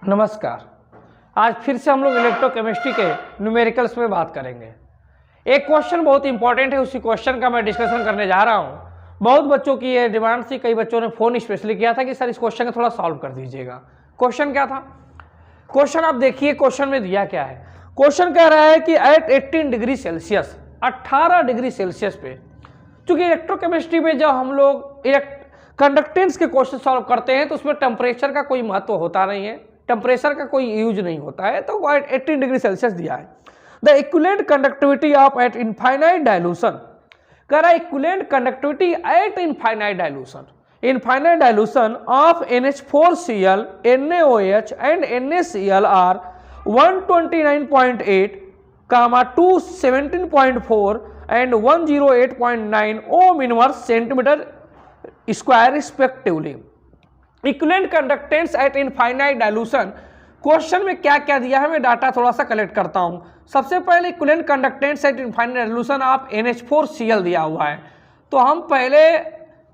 नमस्कार। आज फिर से हम लोग इलेक्ट्रोकेमिस्ट्री के न्यूमेरिकल्स में बात करेंगे। एक क्वेश्चन बहुत इंपॉर्टेंट है, उसी क्वेश्चन का मैं डिस्कशन करने जा रहा हूँ। बहुत बच्चों की ये डिमांड थी, कई बच्चों ने फ़ोन स्पेशली किया था कि सर इस क्वेश्चन को थोड़ा सॉल्व कर दीजिएगा। क्वेश्चन क्या था? क्वेश्चन आप देखिए, क्वेश्चन में दिया क्या है। क्वेश्चन कह रहा है कि at 18 degree Celsius, 18 degree Celsius पे, चूंकि इलेक्ट्रोकेमिस्ट्री में जब हम लोग कंडक्टेंस के क्वेश्चन सॉल्व करते हैं तो उसमें टेम्परेचर का कोई महत्व होता नहीं है, टेम्परेचर का कोई यूज नहीं होता है। तो 18 डिग्री सेल्सियस दिया है। The equivalent conductivity of at infinite dilution, कह रहा है equivalent conductivity at infinite dilution of NH4Cl, NaOH and NaCl are 129.8, 217.4 and 108.9 ohm inverse centimetre square respectively. Equivalent conductance at infinite dilution, question में क्या क्या दिया है मैं डाटा थोड़ा सा कलेक्ट करता हूं। सबसे पहले equivalent conductance at infinite dilution of NH4Cl दिया हुआ है, तो हम पहले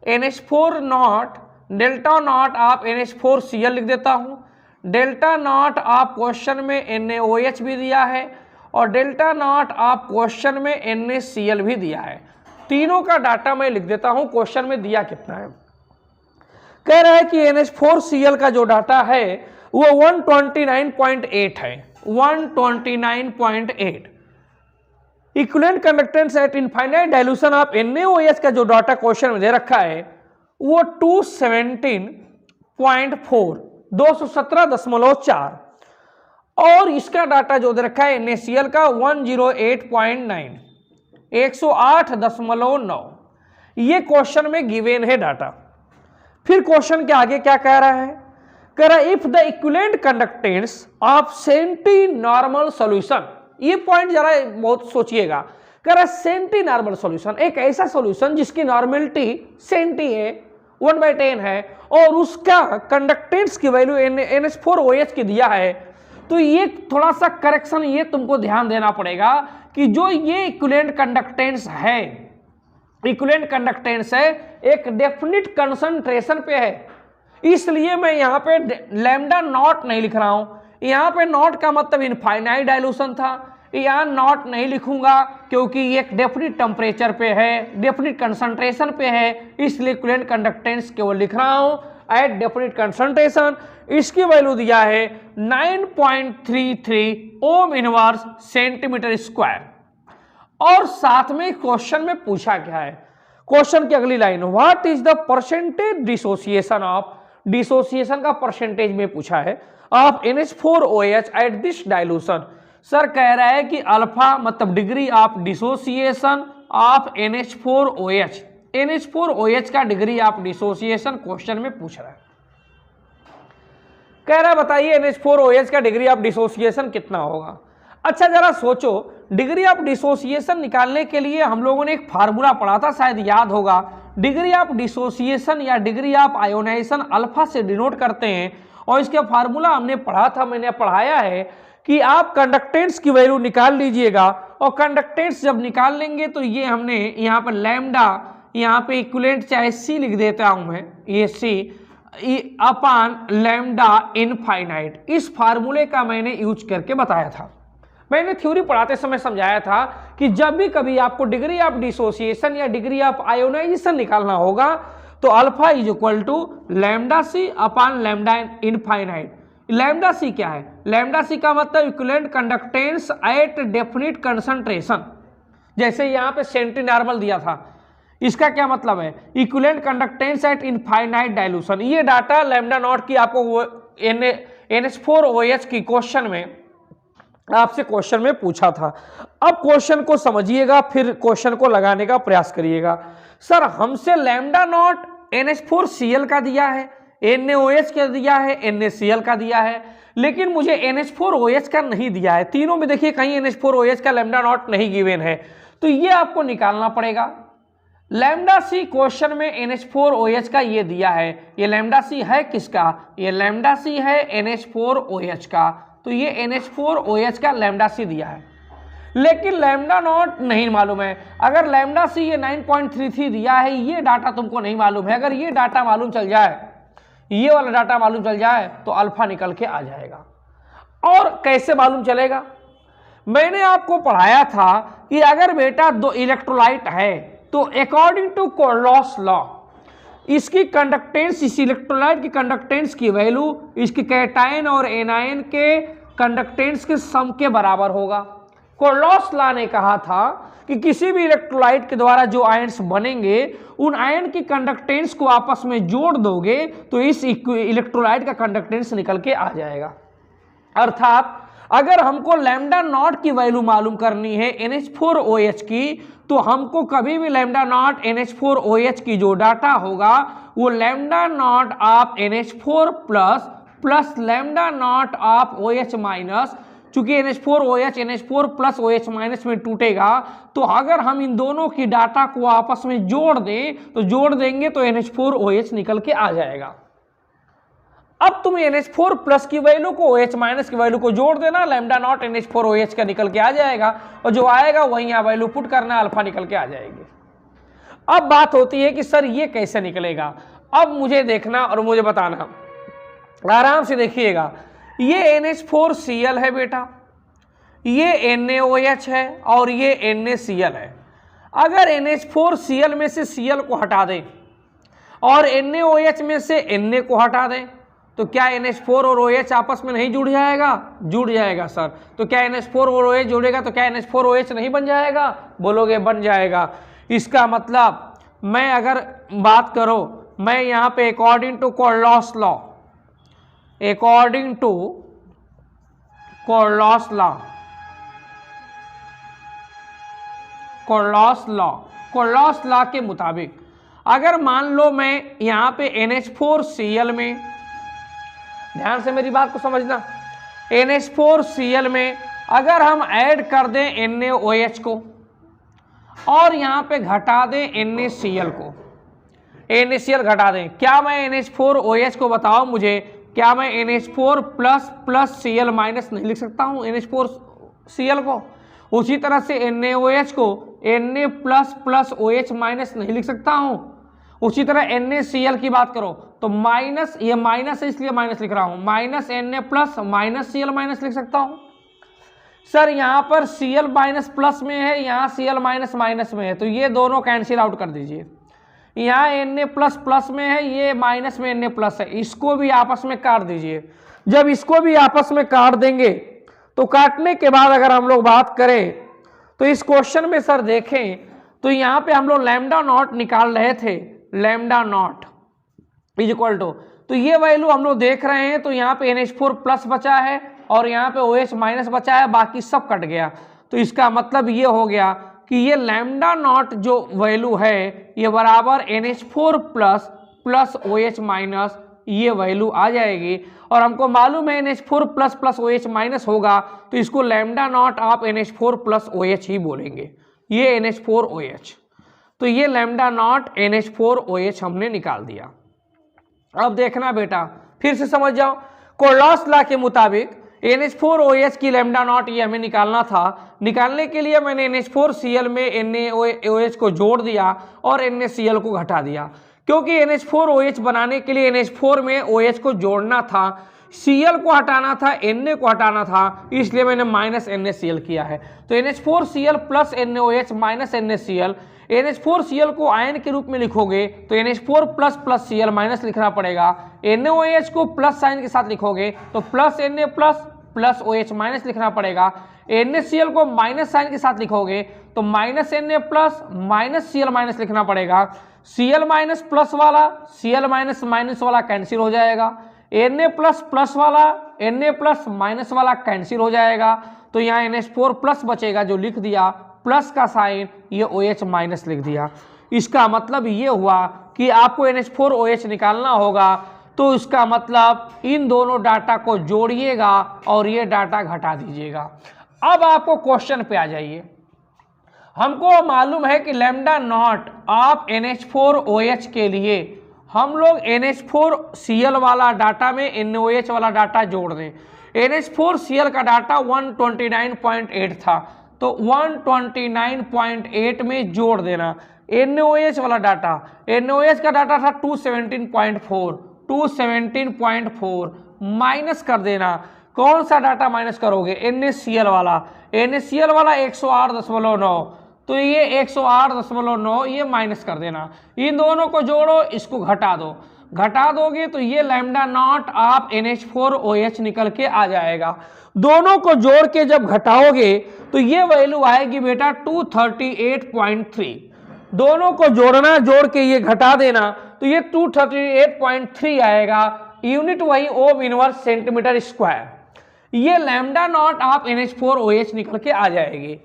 NH4 not delta not of NH4Cl लिख देता हूं। डेल्टा नॉट ऑफ क्वेश्चन में NaOH भी दिया है और डेल्टा नॉट ऑफ क्वेश्चन में NaCl भी दिया है। तीनों का डाटा मैं लिख देता हूं। क्वेश्चन में दिया कितना है, कह रहा है कि NH4Cl का जो डाटा है वो 129.8 है, 129.8। Equivalent conductance at infinite dilution of NaOH का जो डाटा क्वेश्चन में दे रखा है वो 217.4, 217.4, और इसका डाटा जो दे रखा है NaCl का 108.9, 108.9। ये क्वेश्चन में गिवन है डाटा। फिर क्वेश्चन के आगे क्या कह रहा है, कह रहा है if the equivalent conductance of centi normal solution, ये पॉइंट जरा बहुत सोचिएगा। कह रहा है सेंटी नॉर्मल सॉल्यूशन, एक ऐसा सॉल्यूशन जिसकी नॉर्मलिटी सेंटी है, 1/10 है, और उसका कंडक्टेंस की वैल्यू NH4OH की दिया है। तो ये थोड़ा सा करेक्शन ये तुमको ध्यान देना पड़ेगा कि जो ये इक्विवेलेंट कंडक्टेंस है, इक्विवेलेंट कंडक्टेंस है एक डेफिनिट कंसंट्रेशन पे है, इसलिए मैं यहाँ पे लैम्डा नॉट नहीं लिख रहा हूं। यहाँ पे नॉट का मतलब इनफाइनाइट डाइल्यूशन था, यहाँ नॉट नहीं लिखूंगा क्योंकि ये एक डेफिनिट टेम्परेचर पे है, डेफिनिट कंसंट्रेशन पे है, इसलिए इक्विवेलेंट कंडक्टेंस केवल लिख रहा हूं एट डेफिनिट कंसंट्रेशन। इसकी वैल्यू दिया है 9.33 ओम इनवर्स सेंटीमीटर स्क्वायर। और साथ में क्वेश्चन में पूछा क्या है, क्वेश्चन की अगली line, what is the percentage dissociation of, dissociation का परसेंटेज में पूछा है, of NH4OH at this dilution. Sir कह रहा है कि अल्फा मतलब degree of dissociation of NH4OH, NH4OH का डिग्री ऑफ डिसोसिएशन क्वेश्चन में पूछ रहा है। कह रहा है बताइए NH4OH का डिग्री ऑफ डिसोसिएशन कितना होगा। अच्छा जरा सोचो, डिग्री ऑफ डिसोसिएशन निकालने के लिए हम लोगों ने एक फार्मूला पढ़ा था, शायद याद होगा। डिग्री ऑफ डिसोसिएशन या डिग्री ऑफ आयोनाइजेशन अल्फा से डिनोट करते हैं, और इसका फार्मूला हमने पढ़ा था, मैंने पढ़ाया है कि आप कंडक्टेंस की वैल्यू निकाल लीजिएगा, और कंडक्टेंस जब निकाल लेंगे तो ये हमने यहाँ पर लैम्डा, यहाँ पे इक्विवेलेंट चाहे C लिख देता हूं मैं, ये C अपॉन लैम्डा इनफाइनाइट, इस फार्मूले का मैंने यूज करके बताया था। मैंने थ्योरी पढ़ाते समय समझाया था कि जब भी कभी आपको डिग्री ऑफ डिसोसिएशन या डिग्री ऑफ आयोनाइजेशन निकालना होगा तो alpha is equal to lambda C upon lambda infinite. Lambda C क्या है? लैम्डा C का मतलब equivalent conductance at definite concentration, जैसे यहाँ पे सेंटी नॉर्मल दिया था, इसका क्या मतलब है? Equivalent conductance at infinite dilution. ये डाटा लैम्डा नॉट की आपको NH4OH की क्वेश्चन में, आपसे क्वेश्चन में पूछा था। अब क्वेश्चन को समझिएगा, फिर क्वेश्चन को लगाने का प्रयास करिएगा। सर हमसे लैम्डा नॉट NH4Cl का दिया है, NaOH का दिया है, NaCl का दिया है, लेकिन मुझे NH4OH का नहीं दिया है। तीनों में देखिए कहीं NH4OH का लैम्डा नॉट नहीं गिवन है, तो ये आपको निकालना पड़ेगा। लैम्डा C क्वेश्चन में NH4OH का ये दिया है, ये लैम्डा C है किसका? ये लैम्डा C है NH4OH का, तो ये NH4OH का लैम्डा C दिया है, लेकिन लैम्डा नॉट नहीं मालूम है। अगर लैम्डा C ये 9.33 दिया है, ये डाटा तुमको नहीं मालूम है। अगर ये डाटा मालूम चल जाए ये वाला डाटा मालूम चल जाए तो अल्फा निकल के आ जाएगा। और कैसे मालूम चलेगा? मैंने आपको पढ़ाया था कि अगर बेटा दो इलेक्ट्रोलाइट है तो अकॉर्डिंग टू कोरलॉस लॉ इसकी कंडक्टेंस, इस इलेक्ट्रोलाइट की कंडक्टेंस की वैल्यू इसके कैटायन और एनायन के कंडक्टेंस के सम के बराबर होगा। कोरलॉस लॉ ने कहा था कि किसी भी इलेक्ट्रोलाइट के द्वारा जो आयन्स बनेंगे उन आयन की कंडक्टेंस को आपस में जोड़ दोगे तो इस इलेक्ट्रोलाइट का कंडक्टेंस निकल के आ जाएगा। अर्थात अगर हमको लैम्डा नॉट की वैल्यू मालूम करनी है NH4OH की, तो हमको कभी भी लैम्डा नॉट NH4OH की जो डाटा होगा वो lambda naught of NH4 plus lambda naught of OH minus, चूंकि NH4 प्लस OH माइनस में टूटेगा, तो अगर हम इन दोनों की डाटा को आपस में जोड़ दें तो जोड़ देंगे तो NH4OH निकल के आ जाएगा। अब तुम NH4 प्लस की वैल्यू को OH माइनस की वैल्यू को जोड़ देना, लैम्डा नॉट NH4OH का निकल के आ जाएगा और जो आएगा वही यहाँ वैल्यू पुट करना, अल्फा निकल के आ जाएगी। अब बात होती है कि सर ये कैसे निकलेगा? अब मुझे देखना और मुझे बताना, आराम से देखिएगा। ये NH4Cl है बेटा, ये NaOH है और ये NaCl है। अगर NH4Cl में से Cl को हटा दें और NaOH में से Na को हटा दें तो क्या NH4 और OH आपस में नहीं जुड़ जाएगा? जुड़ जाएगा सर। तो क्या NH4 और OH जुड़ेगा तो क्या NH4OH नहीं बन जाएगा? बोलोगे बन जाएगा। इसका मतलब मैं अगर बात करो, मैं यहाँ पे अकॉर्डिंग टू कोरलॉस लॉ के मुताबिक अगर मान लो मैं यहाँ पे NH4Cl में, ध्यान से मेरी बात को समझना, NH4Cl में अगर हम ऐड कर दें NaOH को और यहाँ पे घटा दें NaCl को, NaCl घटा दें, क्या मैं NH4OH को बताओ मुझे, क्या मैं NH4 प्लस Cl माइनस नहीं लिख सकता हूँ NH4Cl को? उसी तरह से NaOH को Na प्लस OH माइनस नहीं लिख सकता हूँ। उसी तरह NaCl की बात करो तो माइनस, ये माइनस है इसलिए माइनस लिख रहा हूं, minus Na plus minus Cl minus लिख सकता हूं। सर यहाँ पर Cl माइनस प्लस में है, यहाँ Cl माइनस माइनस में है, तो ये दोनों कैंसिल आउट कर दीजिए। यहाँ Na प्लस प्लस में है, ये माइनस में Na प्लस है, इसको भी आपस में काट दीजिए। जब इसको भी आपस में काट देंगे तो काटने के बाद अगर हम लोग बात करें तो इस क्वेश्चन में सर देखें तो यहाँ पे हम लोग लैम्डा नॉट निकाल रहे थे, lambda not is equal to, तो ये वैल्यू हम लोग देख रहे हैं तो यहाँ पे NH4 प्लस बचा है और यहाँ पे OH माइनस बचा है, बाकी सब कट गया। तो इसका मतलब ये हो गया कि ये लैम्डा नॉट जो वैल्यू है ये बराबर NH4 प्लस OH माइनस ये वैल्यू आ जाएगी। और हमको मालूम है NH4 प्लस OH माइनस होगा तो इसको lambda naught of NH4 plus OH ही बोलेंगे, ये NH4OH। तो ये लैम्डा नॉट NH4OH हमने निकाल दिया। अब देखना बेटा, फिर से समझ जाओ, कोरलॉस लॉ के मुताबिक NH4OH की लैम्डा नॉट ये हमें निकालना था। निकालने के लिए मैंने NH4Cl में NaOH को जोड़ दिया और NaCl को घटा दिया, क्योंकि NH4OH बनाने के लिए NH4 में OH को जोड़ना था, Cl को हटाना था, Na को हटाना था, इसलिए मैंने माइनस NaCl किया है। तो NH4Cl plus NaOH minus NaCl, NH4Cl को आयन के रूप में लिखोगे तो NH4 प्लस Cl माइनस लिखना पड़ेगा, NaOH को प्लस साइन के साथ लिखोगे तो plus Na plus OH minus लिखना पड़ेगा, NaCl को माइनस साइन के साथ लिखोगे तो minus Na plus Cl minus लिखना पड़ेगा। Cl माइनस प्लस वाला Cl माइनस माइनस वाला कैंसिल हो जाएगा, Na प्लस प्लस वाला Na प्लस माइनस वाला कैंसिल हो जाएगा, तो यहाँ NH4 प्लस बचेगा जो लिख दिया, प्लस का साइन ये OH माइनस लिख दिया। इसका मतलब ये हुआ कि आपको NH4OH निकालना होगा तो इसका मतलब इन दोनों डाटा को जोड़िएगा और ये डाटा घटा दीजिएगा। अब आपको क्वेश्चन पे आ जाइए। हमको मालूम है कि लैम्डा नॉट ऑफ NH4OH के लिए हम लोग NH4Cl वाला डाटा में NaOH वाला डाटा जोड़ दें। NH4Cl का डाटा 129.8 था तो 129.8 में जोड़ देना। NaOH वाला डाटा, NaOH का डाटा था 217.4, 217.4 माइनस कर देना। कौन सा डाटा माइनस करोगे? NaCl वाला। NaCl वाला 108.9, तो ये 108.9 ये माइनस कर देना। इन दोनों को जोड़ो, इसको घटा दो। घटा दोगे तो ये लैम्डा नॉट ऑफ NH4OH निकल के आ जाएगा। दोनों को जोड़ के जब घटाओगे तो ये वैल्यू आएगी बेटा 238.3। दोनों को जोड़ना, जोड़ के ये घटा देना तो ये 238.3 आएगा। यूनिट वही ओम इनवर्स सेंटीमीटर स्क्वायर। ये लैम्डा नॉट ऑफ NH4OH निकल के आ जाएगी।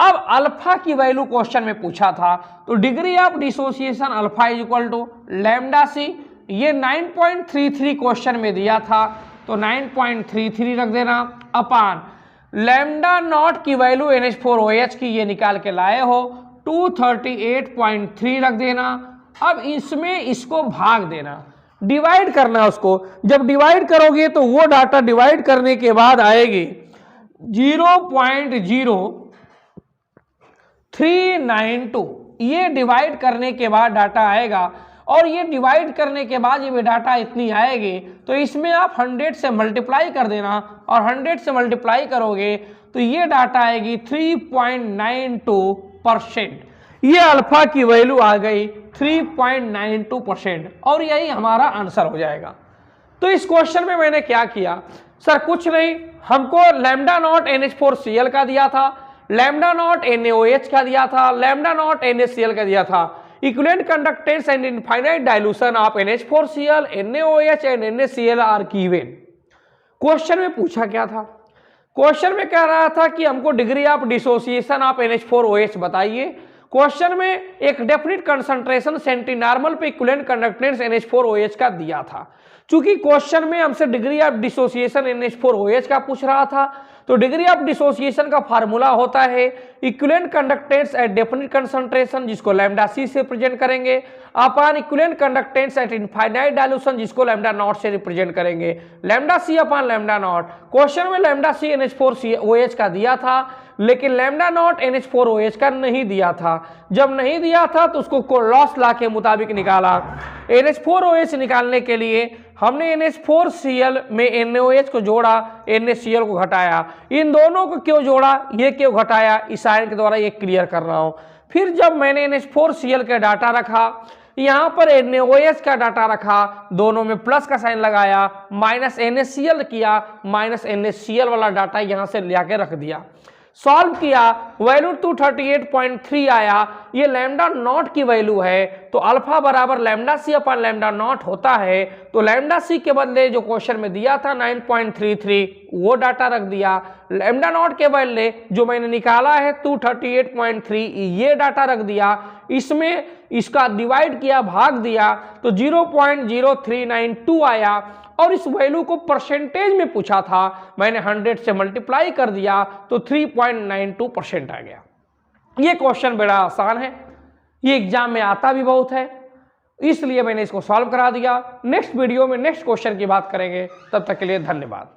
अब अल्फा की वैल्यू क्वेश्चन में पूछा था, तो degree of dissociation alpha is equal to lambda C. ये 9.33 क्वेश्चन में दिया था, तो 9.33 रख देना अपान लैम्डा नॉट की वैल्यू NH4OH की ये निकाल के लाए हो 238.3 रख देना। अब इसमें इसको भाग देना, डिवाइड करना उसको। जब डिवाइड करोगे तो वो डाटा डिवाइड करने के बाद आएगी 0.0392। ये डिवाइड करने के बाद डाटा आएगा, और ये डिवाइड करने के बाद ये डाटा इतनी आएगी, तो इसमें आप 100 से मल्टीप्लाई कर देना, और 100 से मल्टीप्लाई करोगे तो ये डाटा आएगी 3.92%। ये अल्फा की वैल्यू आ गई 3.92%, और यही हमारा आंसर हो जाएगा। तो इस क्वेश्चन में मैंने क्या किया सर? कुछ नहीं, हमको लैम्डा नॉट NH4Cl का दिया था, लैम्डा नॉट NaOH का दिया था, लैम्डा नॉट NaCl का दिया था। Equivalent conductance and infinite dilution of NH4Cl, NaOH and NaCl are given. Question में पूछा क्या था? क्वेश्चन में कह रहा था कि हमको degree of dissociation of NH4OH बताइए। क्वेश्चन में एक डेफिनिट कंसंट्रेशन सेंटीनॉर्मल पे इक्विवेलेंट कंडक्टेंस NH4OH का दिया था। चूंकि क्वेश्चन में हमसे डिग्री ऑफ डिसोसिएशन NH4OH का पूछ रहा था, तो डिग्री ऑफ डिसोसिएशन का फार्मूला होता है equivalent conductance at definite concentration, जिसको लैम्डा सी से रिप्रेजेंट करेंगे, upon equivalent conductance at infinite dilution, जिसको लैम्डा नॉट से रिप्रेजेंट करेंगे, lambda C upon lambda not. Question में लैम्डा सी NH4OH का दिया था, लेकिन लैम्डा नॉट NH4OH का नहीं दिया था। जब नहीं दिया था तो उसको लॉस लॉ के मुताबिक निकाला। NH4OH निकालने के लिए हमने NH4Cl में NaOH को जोड़ा, NaCl को घटाया। इन दोनों को क्यों जोड़ा, ये क्यों घटाया, इस आयन के द्वारा ये क्लियर कर रहा हूं। फिर जब मैंने NH4Cl का डाटा रखा, यहां पर NaOH का डाटा रखा, दोनों में प्लस का साइन लगाया, माइनस NaCl किया, माइनस NaCl वाला डाटा यहां से ले आके रख दिया। सॉल्व किया, वैल्यू 238.3 आया। ये लैम्डा नॉट की वैल्यू है, तो अल्फा बराबर lambda C upon lambda not होता है। तो लैम्डा सी के बदले जो क्वेश्चन में दिया था 9.33 वो डाटा रख दिया। लैम्डा नॉट के बदले जो मैंने निकाला है 238.3 ये डाटा रख दिया। इसमें इसका डिवाइड किया, भाग दिया, तो 0.0392 आया। और इस वैल्यू को परसेंटेज में पूछा था, मैंने 100 से मल्टीप्लाई कर दिया तो 3.92% आ गया। ये क्वेश्चन बड़ा आसान है, ये एग्जाम में आता भी बहुत है, इसलिए मैंने इसको सॉल्व करा दिया। नेक्स्ट वीडियो में नेक्स्ट क्वेश्चन की बात करेंगे, तब तक के लिए धन्यवाद।